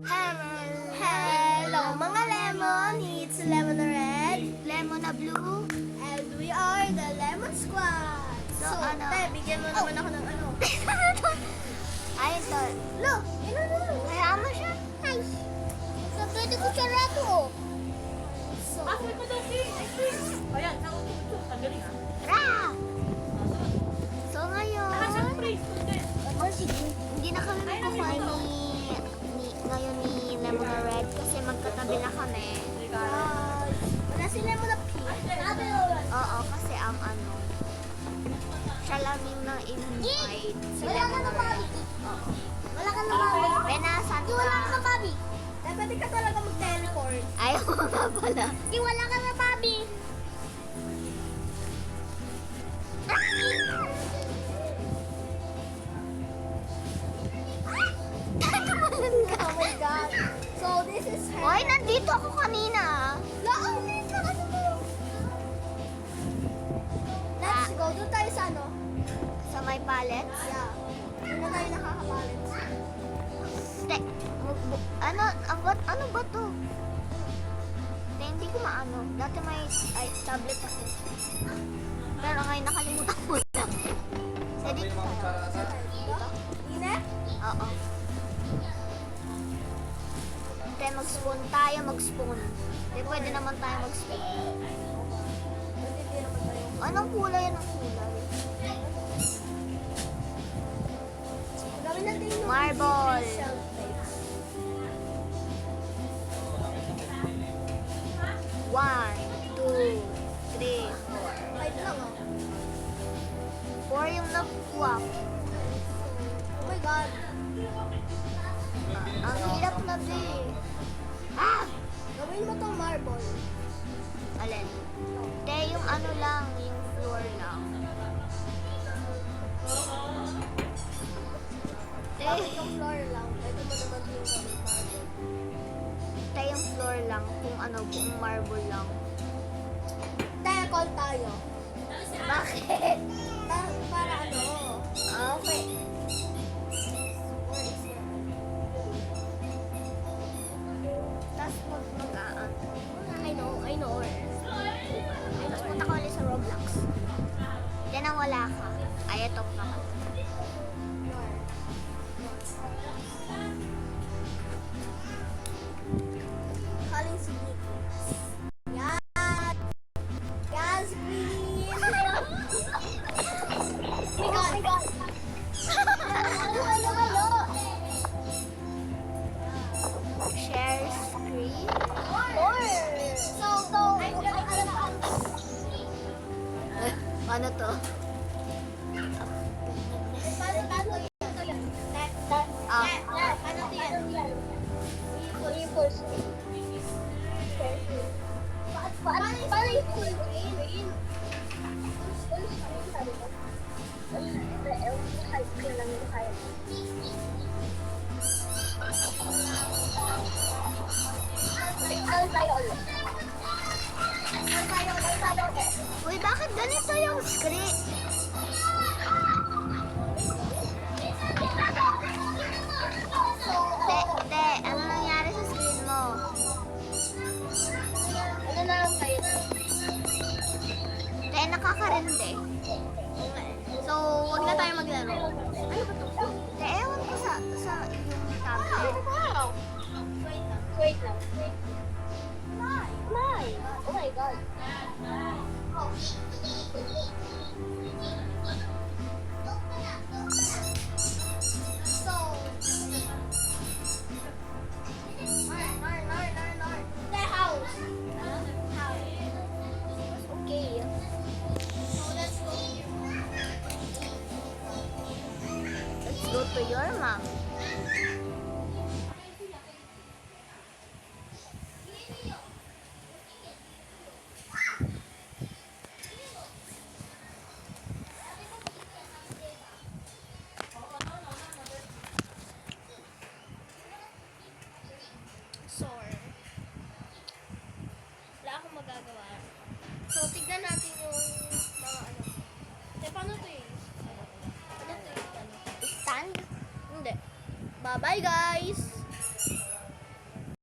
Hello mga lemon! It's Lemon Red, Lemon na blue. and we are the Lemon Squad! So, ano? bigyan mo naman ako ng ano. Ay, ito. Look! Yun na. Kaya mo siya. Ay. So, pwede ko siya rato, oh. So, Pasok mo daw si Ayan, sa utot. Ang galing ah. Ra! So, ngayon, Nakasang praise mo din. hindi na kami magkukuha ngayon ni Lemon na Red kasi magkatabi na kami. wala si Lemon na pink. Oo, kasi ang ano, siya lang yung na-invite. Si Lemon na Red. Oo. Wala ka na Bobby. Benasan ka. Wala ka na Bobby. Pwede ka talaga mag-teleport. Ayaw mo nga pala. Wala ka na Bobby. Oh my God. So, this is her. Hoy, nandito ako kanina. Laang dito. Ano to? Let's go. Doon tayo sa ano? Sa may pallets. Yeah. Doon na tayo nakakabalance. Te, ano ba to? Te, hindi ko maano. Dati may tablet ako. Pero ngayon nakalimutan ko na. Sa dito tayo. Dito? Inep? Oo. Te, mag-spoon tayo, mag-spoon. Te, pwede naman tayo mag-spoon. Matitira pa tayo. Anong kulay? Anong kulay? Gawin natin yung Marble. shell plates. 1, 2, 3, 4. 5 lang oh. 4 yung nakuha ko. Oh my God. Ang hirap na, be. Ah! Gawin mo tong marble. Alin? Te, yung ano lang, yung floor lang. Te, Bakit yung floor lang? Pwede mo naman yung gawin marble. te, yung floor lang. Kung ano, kung marble lang. Tayo, call tayo. Bakit? Para ano? Okay. Where is it? Tapos mag-aan. I know. Tapos punta ka ulit sa Roblox. Yan ang wala ka. Ay, ito pa ka. Calling si Nicholas. Yan! Yes, please! Oh my God! Share screen. Ano to? Uy, bakit ganito yung screen? Te, ano nangyari sa screen mo? Ano na lang tayo? Te, nakakarindi. So, wag na tayo maglaro. Ano ba to? Te, ewan ko sa yung tablet. Wow! Wait lang. Fly! Oh my God. So, the house. Okay. So, let's go. Let's go to your mom. Sore. Wala akong magagawa. So, tignan natin yung mga ano. Paano to yung Ano to yung Stand? Hindi. Bye-bye, guys!